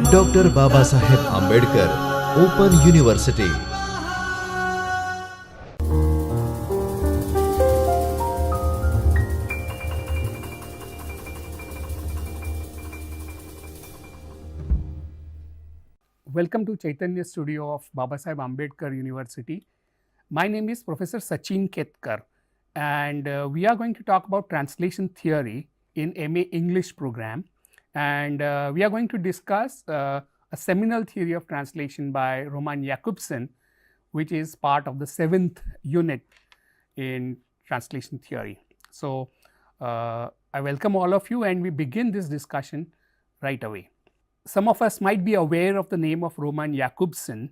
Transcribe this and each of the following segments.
Dr. Babasaheb Ambedkar Open University. Welcome to Chaitanya Studio of Babasaheb Ambedkar University. My name is Professor Sachin Ketkar, and we are going to talk about translation theory in MA English program, and we are going to discuss a seminal theory of translation by Roman Jakobson, which is part of the 7th unit in translation theory. So, I welcome all of you, and we begin this discussion right away. Some of us might be aware of the name of Roman Jakobson,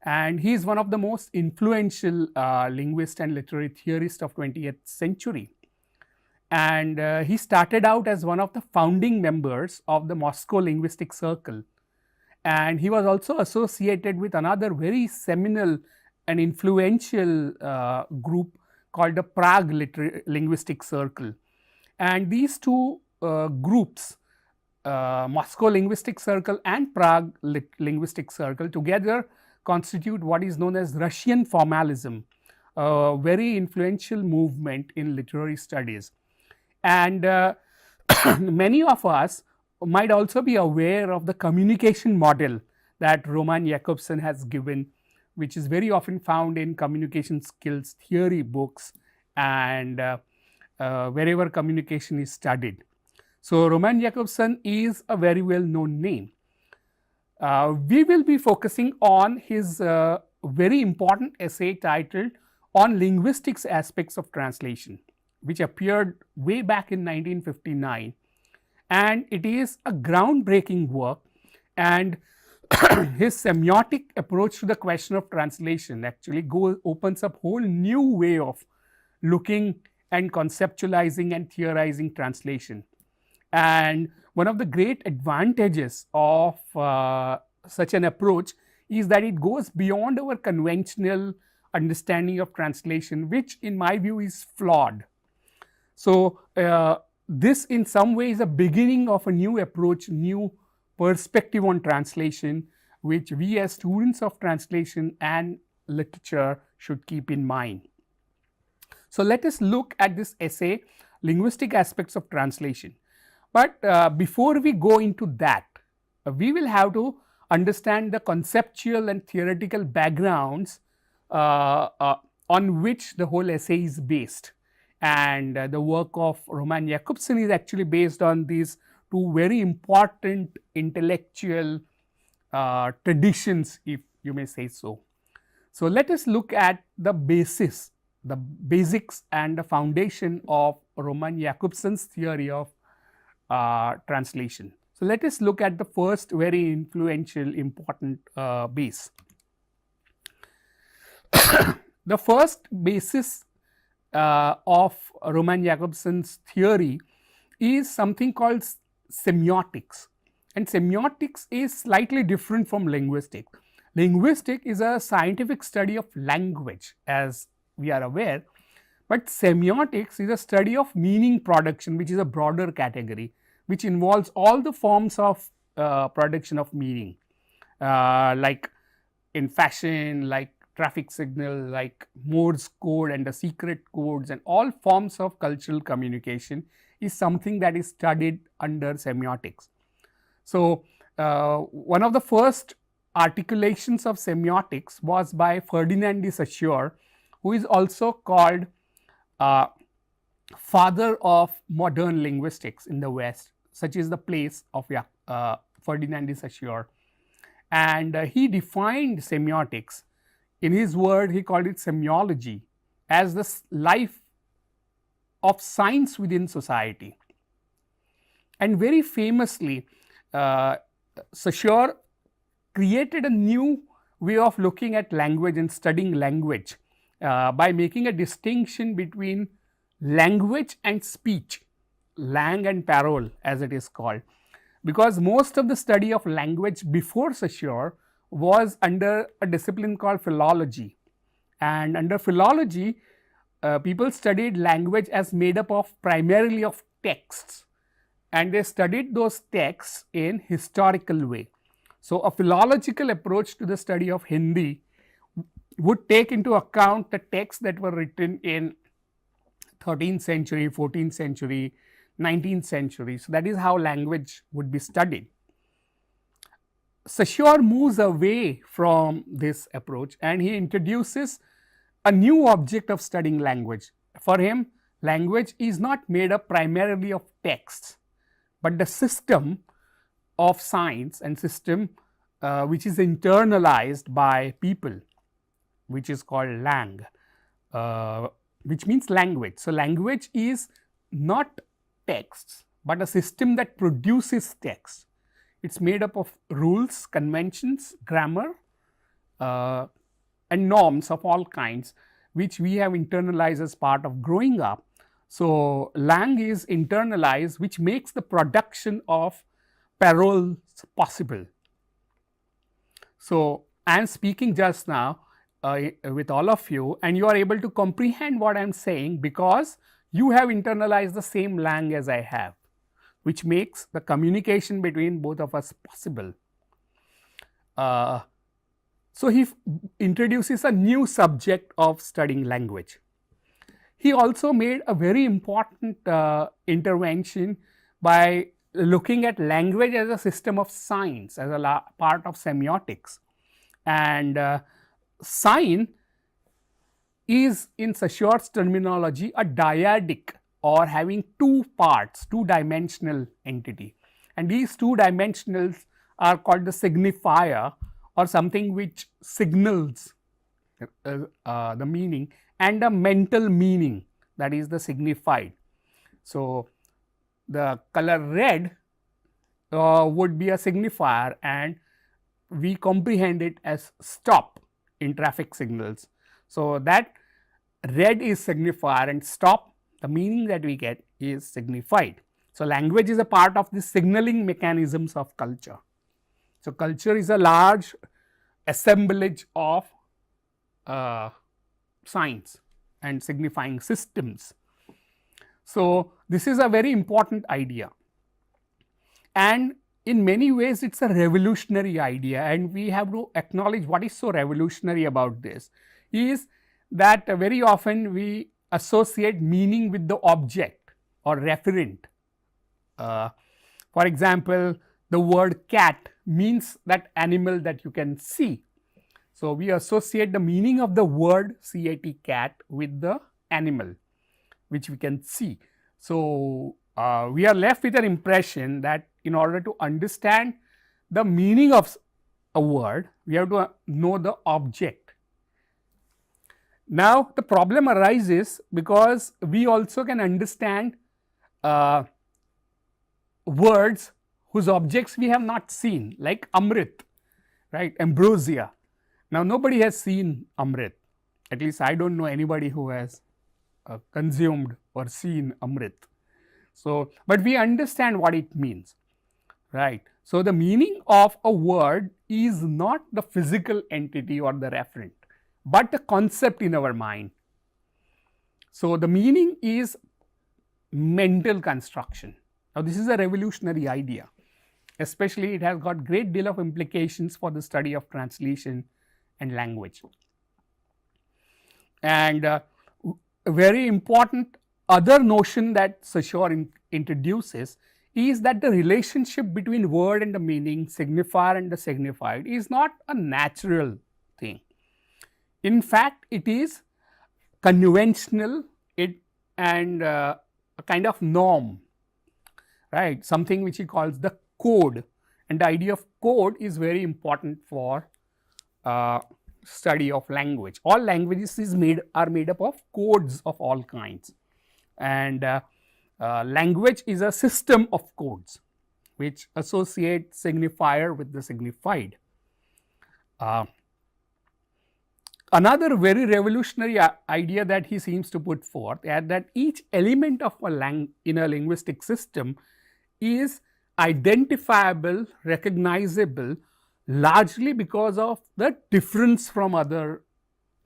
and he is one of the most influential linguist and literary theorist of 20th century. And he started out as one of the founding members of the Moscow Linguistic Circle, and he was also associated with another very seminal and influential group called the Prague Linguistic Circle. And these two groups, Moscow Linguistic Circle and Prague Linguistic Circle, together constitute what is known as Russian formalism, a very influential movement in literary studies. And many of us might also be aware of the communication model that Roman Jakobson has given, which is very often found in communication skills theory books and wherever communication is studied. So, Roman Jakobson is a very well known name. We will be focusing on his very important essay titled On Linguistics Aspects of Translation, which appeared way back in 1959, and it is a groundbreaking work, and his semiotic approach to the question of translation actually opens up whole new way of looking and conceptualizing and theorizing translation. And one of the great advantages of such an approach is that it goes beyond our conventional understanding of translation, which in my view is flawed. So, this in some way is a beginning of a new approach, new perspective on translation, which we as students of translation and literature should keep in mind. So, let us look at this essay, Linguistic Aspects of Translation. But before we go into that, we will have to understand the conceptual and theoretical backgrounds on which the whole essay is based. And the work of Roman Jakobson is actually based on these two very important intellectual traditions, if you may say so. So, let us look at the basis, the basics and the foundation of Roman Jakobson's theory of translation. So, let us look at the first very influential important base. The first basis of Roman Jakobson's theory is something called semiotics, and semiotics is slightly different from linguistics. Linguistics is a scientific study of language, as we are aware, but semiotics is a study of meaning production, which is a broader category, which involves all the forms of production of meaning, like in fashion, like traffic signal, like Morse code and the secret codes, and all forms of cultural communication is something that is studied under semiotics. So, one of the first articulations of semiotics was by Ferdinand de Saussure, who is also called father of modern linguistics in the West. Such is the place of Ferdinand de Saussure, and he defined semiotics. In his word, he called it semiology as the life of science within society. And very famously, Saussure created a new way of looking at language and studying language by making a distinction between language and speech, langue and parole as it is called, because most of the study of language before Saussure was under a discipline called philology, and under philology people studied language as made up of primarily of texts, and they studied those texts in historical way. So, a philological approach to the study of Hindi would take into account the texts that were written in 13th century, 14th century, 19th century. So, that is how language would be studied. Saussure moves away from this approach and he introduces a new object of studying language. For him, language is not made up primarily of texts, but the system of science and system which is internalized by people, which is called lang, which means language. So, language is not texts, but a system that produces text. It is made up of rules, conventions, grammar and norms of all kinds, which we have internalized as part of growing up. So, lang is internalized, which makes the production of paroles possible. So, I am speaking just now with all of you, and you are able to comprehend what I am saying because you have internalized the same lang as I have, which makes the communication between both of us possible. So, he introduces a new subject of studying language. He also made a very important intervention by looking at language as a system of science, as a part of semiotics. And sign is, in Saussure's terminology, a dyadic or having two parts, two-dimensional entity. And these two dimensionals are called the signifier, or something which signals the meaning, and the mental meaning, that is the signified. So, the color red would be a signifier, and we comprehend it as stop in traffic signals. So, that red is signifier and stop, the meaning that we get is signified. So, language is a part of the signaling mechanisms of culture. So, culture is a large assemblage of signs and signifying systems. So, this is a very important idea, and in many ways it is a revolutionary idea, and we have to acknowledge what is so revolutionary about this is that very often we associate meaning with the object or referent. For example, the word cat means that animal that you can see. So, we associate the meaning of the word cat, cat, with the animal which we can see. So, we are left with an impression that in order to understand the meaning of a word, we have to know the object. Now, the problem arises because we also can understand words whose objects we have not seen, like Amrit, right, ambrosia. Now, nobody has seen Amrit, at least I do not know anybody who has consumed or seen Amrit. So, but we understand what it means, right. So, the meaning of a word is not the physical entity or the referent, but the concept in our mind. So, the meaning is mental construction. Now, this is a revolutionary idea, especially it has got great deal of implications for the study of translation and language. And a very important other notion that Saussure introduces is that the relationship between word and the meaning, signifier and the signified, is not a natural thing. In fact, it is conventional and a kind of norm, right, something which he calls the code, and the idea of code is very important for study of language. All languages are made up of codes of all kinds, and language is a system of codes which associate signifier with the signified. Another very revolutionary idea that he seems to put forth is that each element of in a linguistic system is identifiable, recognizable, largely because of the difference from other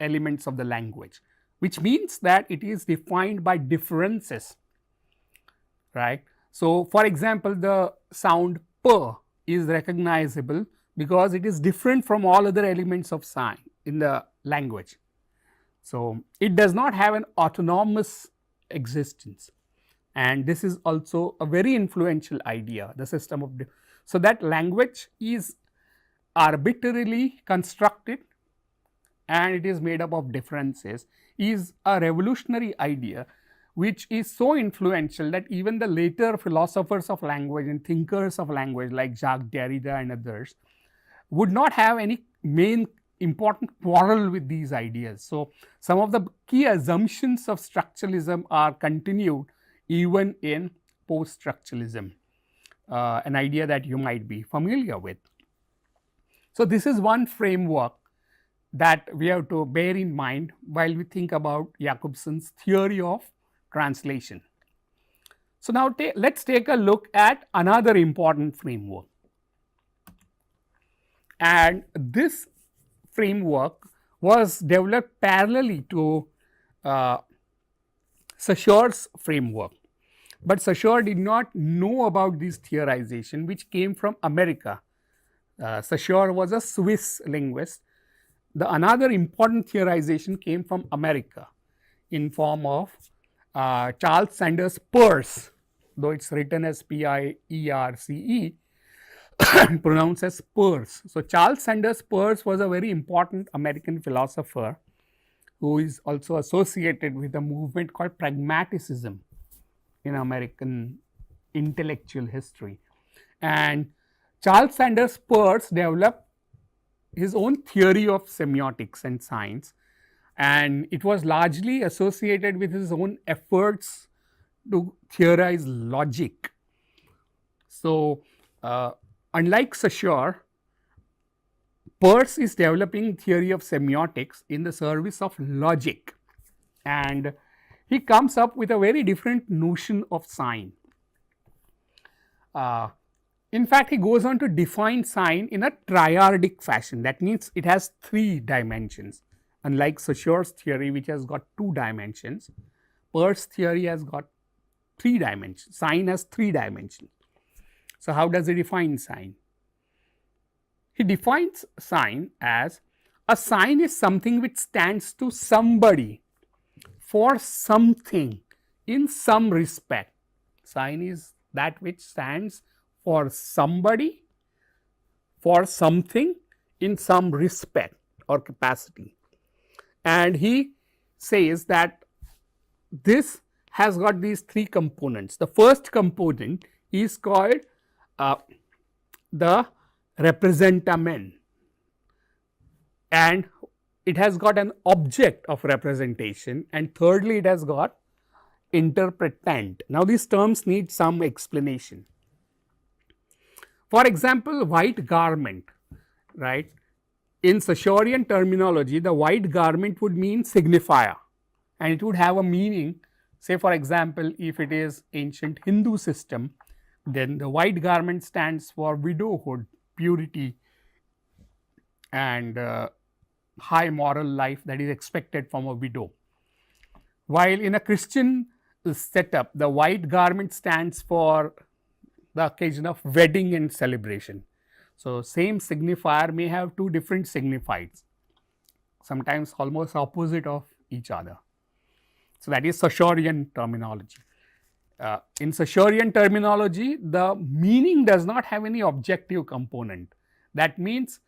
elements of the language, which means that it is defined by differences, right. So, for example, the sound p is recognizable because it is different from all other elements of sign in the language. So, it does not have an autonomous existence, and this is also a very influential idea, the system of so that language is arbitrarily constructed and it is made up of differences is a revolutionary idea which is so influential that even the later philosophers of language and thinkers of language like Jacques Derrida and others would not have any main important quarrel with these ideas. So, some of the key assumptions of structuralism are continued even in post structuralism, an idea that you might be familiar with. So, this is one framework that we have to bear in mind while we think about Jakobson's theory of translation. So, now let us take a look at another important framework, and this framework was developed parallelly to Saussure's framework, but Saussure did not know about this theorization which came from America. Saussure was a Swiss linguist. The another important theorization came from America in form of Charles Sanders Peirce, though it is written as P-I-E-R-C-E, pronounced as Peirce. So, Charles Sanders Peirce was a very important American philosopher who is also associated with a movement called pragmaticism in American intellectual history. And Charles Sanders Peirce developed his own theory of semiotics and science, and it was largely associated with his own efforts to theorize logic. So, unlike Saussure, Peirce is developing theory of semiotics in the service of logic, and he comes up with a very different notion of sign. In fact, he goes on to define sign in a triadic fashion. That means it has 3 dimensions. Unlike Saussure's theory, which has got 2 dimensions, Peirce's theory has got 3 dimensions. Sign has 3 dimensions. So, how does he define sign? He defines sign as a sign is something which stands to somebody for something in some respect. Sign is that which stands for somebody, for something in some respect or capacity. And he says that this has got these 3 components. The first component is called the representamen, and it has got an object of representation, and thirdly it has got interpretant. Now, these terms need some explanation. For example, white garment, right? In Saussurean terminology, the white garment would mean signifier, and it would have a meaning. Say, for example, if it is ancient Hindu system, then the white garment stands for widowhood, purity, and high moral life that is expected from a widow. While in a Christian setup, the white garment stands for the occasion of wedding and celebration. So, same signifier may have 2 different signifieds, sometimes almost opposite of each other. So, that is Saussurean terminology. In Saussurean terminology, the meaning does not have any objective component. That means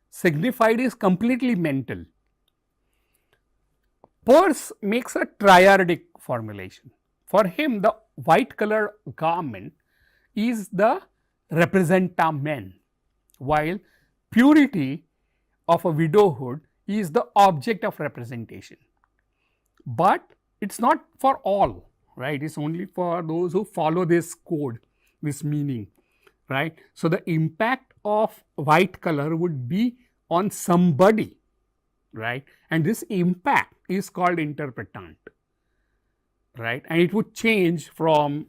signified is completely mental. Peirce makes a triadic formulation. For him, the white color garment is the representamen, while purity of a widowhood is the object of representation. But it is not for all, right? It is only for those who follow this code, this meaning, right? So, the impact of white color would be on somebody, right? And this impact is called interpretant, right? And it would change from,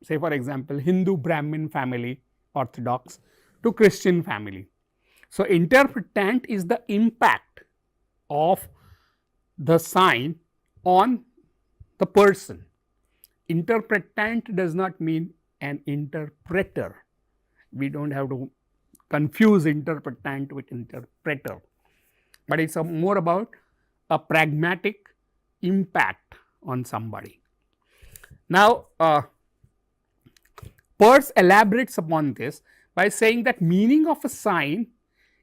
say, for example, Hindu Brahmin family, Orthodox, to Christian family. So, interpretant is the impact of the sign on the person. Interpretant does not mean an interpreter. We don't have to confuse interpretant with interpreter, but it's more about a pragmatic impact on somebody. Now, Peirce elaborates upon this by saying that meaning of a sign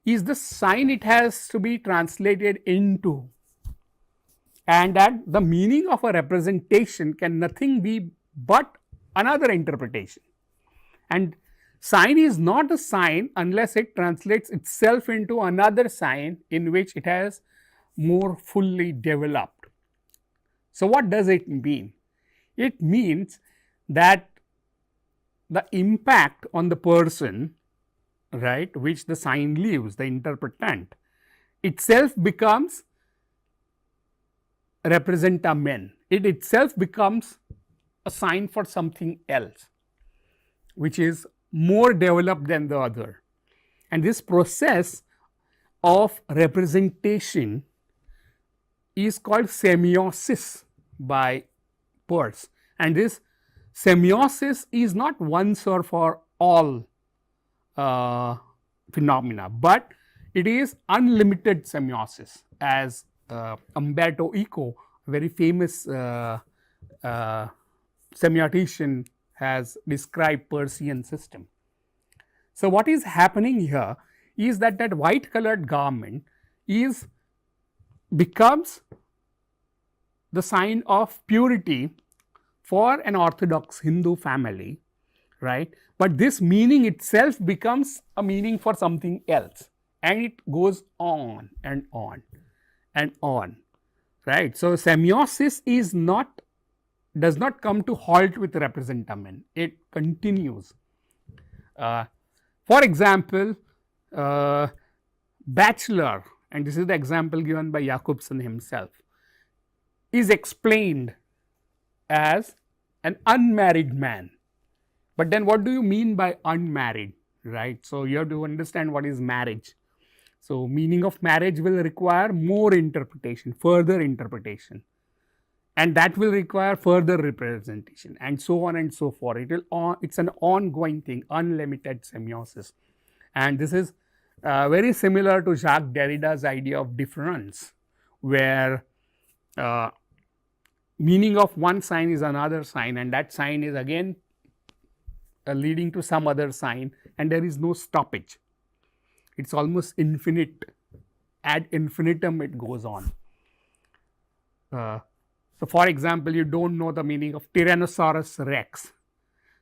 is the sign it has to be translated into, and that the meaning of a representation can nothing be but another interpretation. And sign is not a sign unless it translates itself into another sign in which it has more fully developed. So, what does it mean? It means that the impact on the person, right, which the sign leaves, the interpretant, itself becomes representamen. It itself becomes a sign for something else, which is more developed than the other. And this process of representation is called semiosis by Peirce. And this semiosis is not once or for all phenomena, but it is unlimited semiosis, as Umberto Eco, a very famous semiotician, has described Peircean system. So, what is happening here is that white colored garment becomes the sign of purity for an orthodox Hindu family, right, but this meaning itself becomes a meaning for something else, and it goes on and on and on, right. So, semiosis does not come to halt with representamen, it continues. For example, bachelor, and this is the example given by Jakobson himself, is explained as an unmarried man. But then what do you mean by unmarried, right? So, you have to understand what is marriage. So, meaning of marriage will require more interpretation, further interpretation, and that will require further representation, and so on and so forth. It's an ongoing thing, unlimited semiosis. And this is very similar to Jacques Derrida's idea of difference, where meaning of one sign is another sign, and that sign is again leading to some other sign, and there is no stoppage. It's almost infinite, ad infinitum it goes on. So, for example, you don't know the meaning of Tyrannosaurus rex.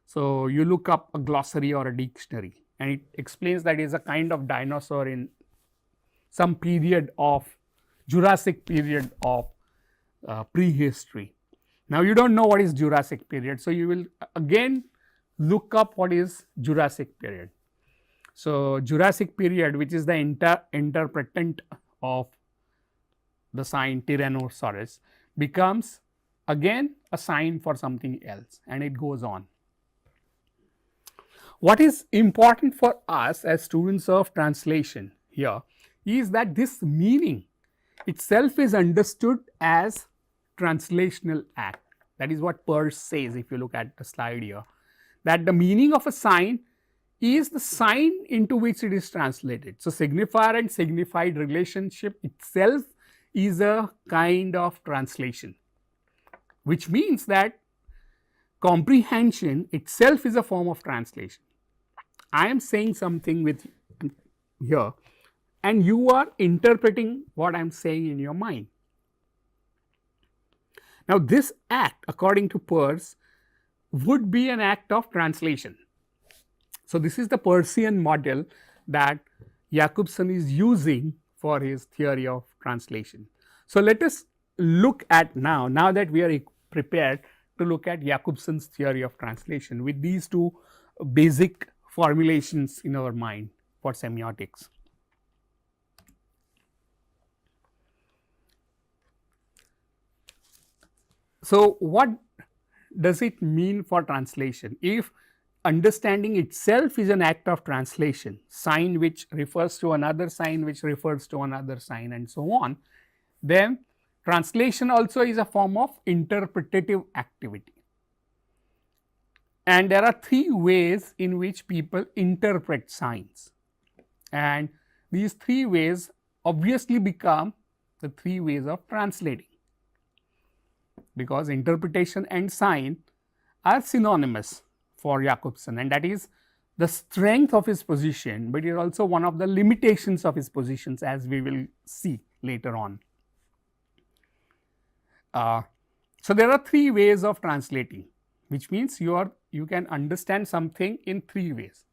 So, you look up a glossary or a dictionary, and it explains that it is a kind of dinosaur in some period of Jurassic period of prehistory. Now, you don't know what is Jurassic period. So, you will again look up what is Jurassic period. So, Jurassic period, which is the interpretant of the sign Tyrannosaurus, becomes again a sign for something else, and it goes on. What is important for us as students of translation here is that this meaning itself is understood as translational act. That is what Peirce says, if you look at the slide here, that the meaning of a sign is the sign into which it is translated. So, signifier and signified relationship itself is a kind of translation, which means that comprehension itself is a form of translation. I am saying something with here, and you are interpreting what I am saying in your mind. Now, this act, according to Peirce, would be an act of translation. So, this is the Peircean model that Jakobson is using for his theory of translation. So, let us look at now that we are prepared to look at Jakobson's theory of translation with these two basic formulations in our mind for semiotics. So, what does it mean for translation? If understanding itself is an act of translation, sign which refers to another sign which refers to another sign, and so on, then translation also is a form of interpretative activity. And there are three ways in which people interpret signs. And these three ways obviously become the three ways of translating, because interpretation and sign are synonymous for Jakobson, and that is the strength of his position, but it is also one of the limitations of his positions, as we will see later on. So there are three ways of translating, which means you can understand something in three ways.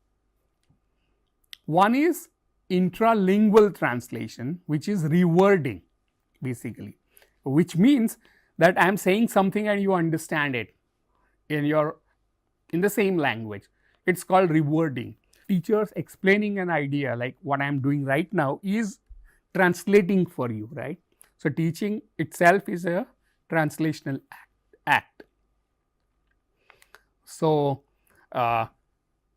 One is intralingual translation, which is rewording basically, which means that I am saying something and you understand it in the same language. It's called rewording. Teachers explaining an idea like what I am doing right now is translating for you, right? So teaching itself is a translational act. So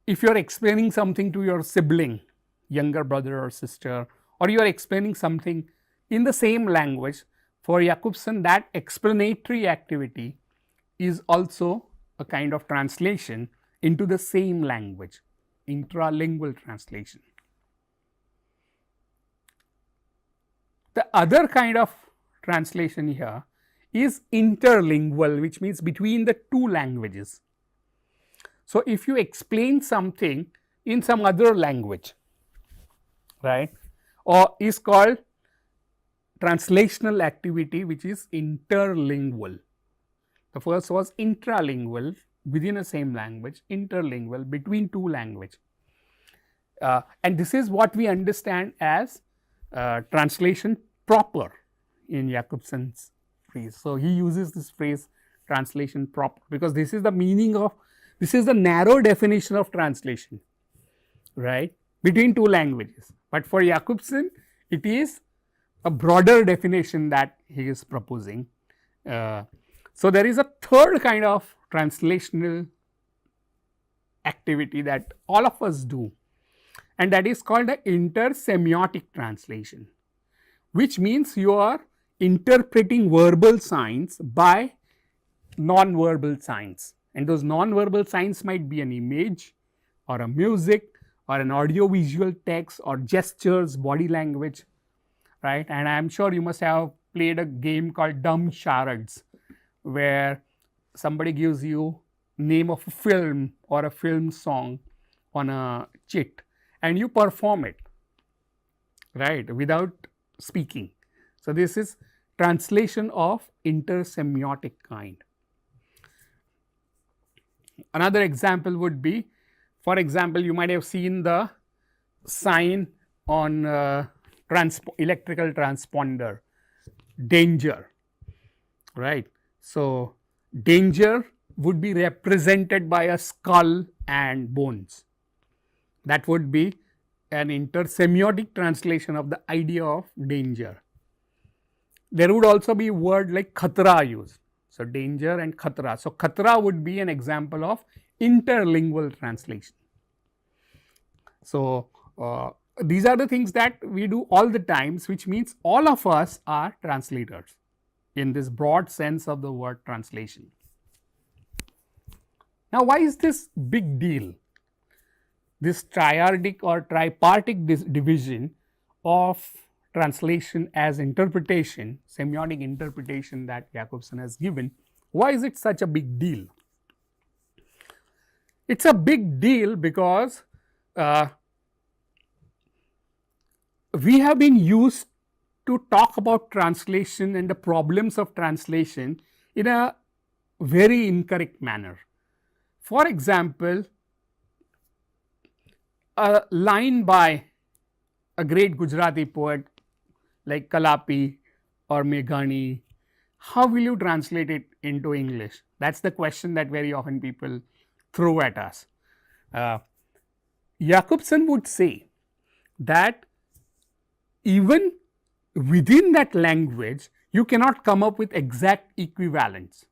if you are explaining something to your sibling, younger brother or sister, or you are explaining something in the same language, for Jakobson that explanatory activity is also a kind of translation into the same language, intralingual translation. The other kind of translation here is interlingual, which means between the two languages. So if you explain something in some other language, right, or is called translational activity, which is interlingual. The first was intralingual, within the same language, interlingual, between two languages. And this is what we understand as translation proper in Jakobson's phrase. So he uses this phrase translation proper, because this is the meaning of, this is the narrow definition of translation, right, between two languages. But for Jakobson, it is a broader definition that he is proposing. So there is a third kind of translational activity that all of us do, and that is called the intersemiotic translation, which means you are interpreting verbal signs by non-verbal signs, and those non-verbal signs might be an image or a music or an audio-visual text or gestures, body language, right? And I am sure you must have played a game called dumb charades, where somebody gives you name of a film or a film song on a chit and you perform it, right, without speaking. So this is translation of intersemiotic kind. Another example would be, for example, you might have seen the sign on electrical transponder, danger, right? So danger would be represented by a skull and bones. That would be an intersemiotic translation of the idea of danger. There would also be a word like khatra used. So danger and khatra. So khatra would be an example of interlingual translation. So these are the things that we do all the times, which means all of us are translators in this broad sense of the word translation. Now, why is this big deal? This triadic or tripartite division of translation as interpretation, semiotic interpretation that Jakobson has given, why is it such a big deal? It's a big deal because we have been used to talk about translation and the problems of translation in a very incorrect manner. For example, a line by a great Gujarati poet like Kalapi or Meghani, how will you translate it into English? That's the question that very often people throw at us. Jakobson would say that even within that language, you cannot come up with exact equivalents.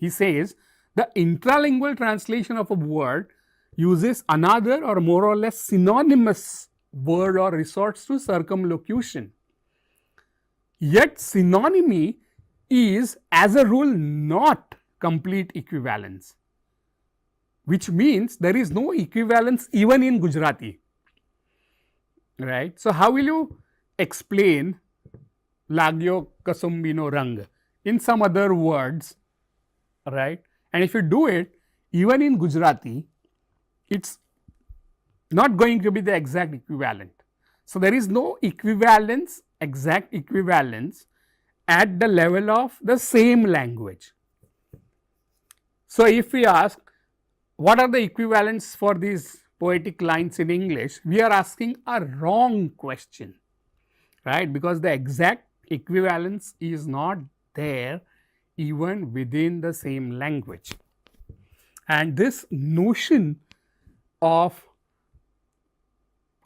He says the intralingual translation of a word uses another or more or less synonymous word or resorts to circumlocution. Yet synonymy is as a rule not complete equivalence. which means there is no equivalence even in Gujarati, right? So, how will you explain Lagyo Kasumbino Rang in some other words, right? And if you do it even in Gujarati, it's not going to be the exact equivalent. So, there is no equivalence, exact equivalence at the level of the same language. So, if we ask what are the equivalents for these poetic lines in English, we are asking a wrong question, right, because the exact equivalence is not there even within the same language. And this notion of,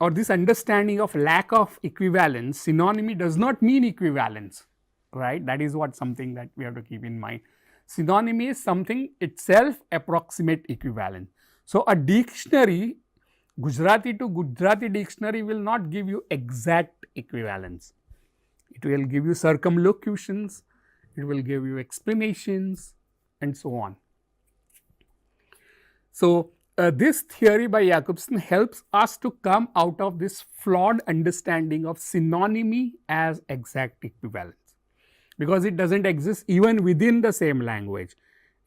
or this understanding of lack of equivalence, synonymy does not mean equivalence, right? That is what something that we have to keep in mind. Synonymy is something itself approximate equivalent. So, a dictionary, Gujarati to Gujarati dictionary will not give you exact equivalence. It will give you circumlocutions, it will give you explanations and so on. So, this theory by Jakobson helps us to come out of this flawed understanding of synonymy as exact equivalence, because it does not exist even within the same language,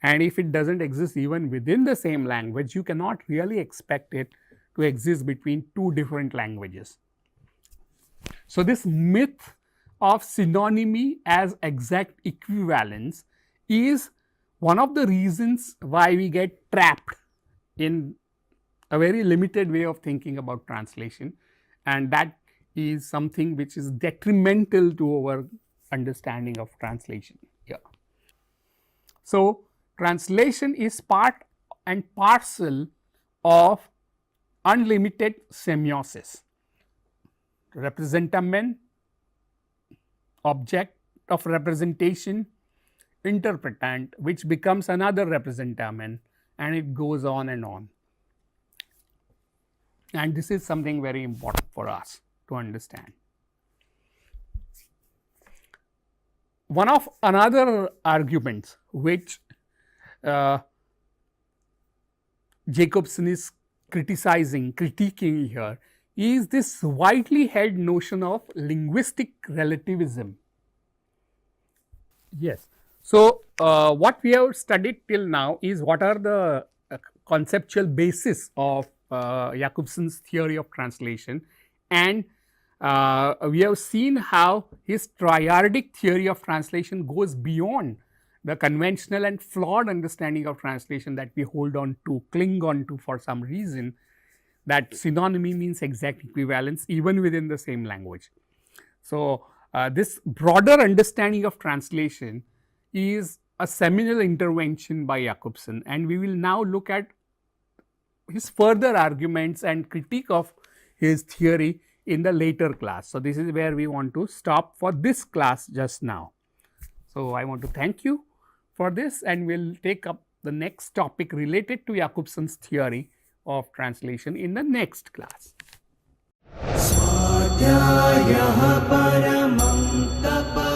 and if it does not exist even within the same language, you cannot really expect it to exist between two different languages. So, this myth of synonymy as exact equivalence is one of the reasons why we get trapped in a very limited way of thinking about translation, and that is something which is detrimental to our understanding of translation here. So, translation is part and parcel of unlimited semiosis, representamen, object of representation, interpretant, which becomes another representamen, and it goes on and on. And this is something very important for us to understand. One of another arguments which Jakobson is critiquing here is this widely held notion of linguistic relativism. Yes. So, what we have studied till now is what are the conceptual basis of Jakobson's theory of translation, and we have seen how his triadic theory of translation goes beyond the conventional and flawed understanding of translation that we hold on to, cling on to for some reason, that synonymy means exact equivalence even within the same language. So, this broader understanding of translation is a seminal intervention by Jakobson, and we will now look at his further arguments and critique of his theory in the later class. So, this is where we want to stop for this class just now. So, I want to thank you for this, and we will take up the next topic related to Jakobson's theory of translation in the next class. Swadhyayah paramam tapa